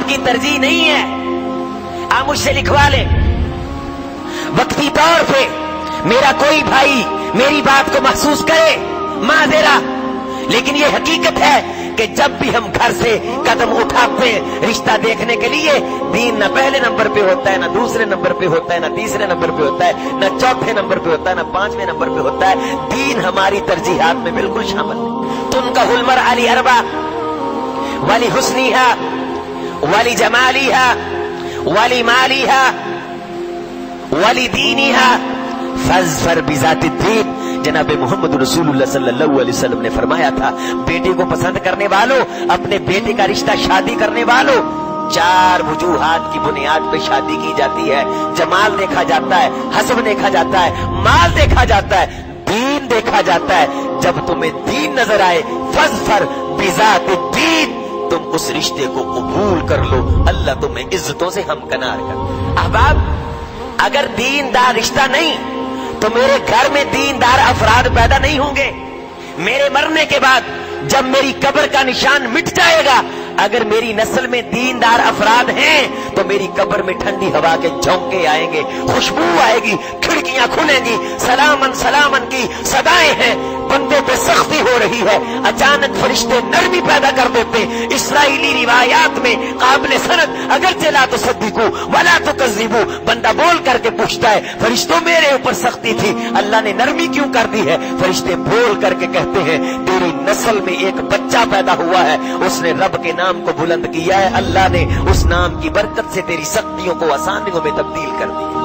आपकी तरजीह नहीं है, आप मुझसे लिखवा लें। वक्ती तौर पे मेरा कोई भाई मेरी बात को महसूस करे, माज़ेरा, लेकिन ये हकीकत है कि जब भी हम घर से कदम उठाते हैं रिश्ता देखने के लिए, दीन न पहले नंबर पे होता है, न दूसरे नंबर पे होता है, न तीसरे नंबर पे होता है, न चौथे नंबर पे होता है, न पांचवें नंबर पे होता है। दीन हमारी तरजीहात में बिल्कुल शामिल है। तुनकहुल मरअ अली अर्बा वली हुस्निहा वली जमालिहा वली मालिहा वली दीनिहा फज़फर बिज़ातिद्दीन। जनाब मोहम्मद रसूलुल्लाह सल्लल्लाहु अलैहि वसल्लम ने फरमाया था, बेटे को पसंद करने वालों, अपने बेटे का रिश्ता शादी करने वालों, चार वजूहात की बुनियाद पे शादी की जाती है। जमाल देखा जाता है, हस्ब देखा जाता है, माल देखा जाता है, दीन देखा जाता है। जब तुम्हें दीन नजर आए, फज़फर बिज़ातिद्दीन, तुम उस रिश्ते को कबूल कर लो, अल्लाह तुम्हें इज्जतों से हमकनार कर। अहबाब, अगर दीनदार रिश्ता नहीं तो मेरे घर में दीनदार अफराद पैदा नहीं होंगे। मेरे मरने के बाद जब मेरी कब्र का निशान मिट जाएगा, अगर मेरी नस्ल में दीनदार अफराद हैं तो मेरी कब्र में ठंडी हवा के झोंके आएंगे, खुशबू आएगी, खिड़कियां खुलेंगी, सलामन सलामन की सदाएं हैं। बंदे पे सख्ती हो रही है, अचानक फरिश्ते नरमी पैदा कर देते। इस्राइली रिवायात में काबिल सनद, अगर चला तो सद्दिकू वला तो कज़्ज़िबू, बंदा बोल करके पूछता है, फरिश्तों मेरे ऊपर सख्ती थी, अल्लाह ने नरमी क्यों कर दी है? फरिश्ते बोल करके कहते हैं, तेरी नस्ल में एक बच्चा पैदा हुआ है, उसने रब के नाम को बुलंद किया है, अल्लाह ने उस नाम की बरकत से तेरी सख्तियों को आसानियों में तब्दील कर दिया।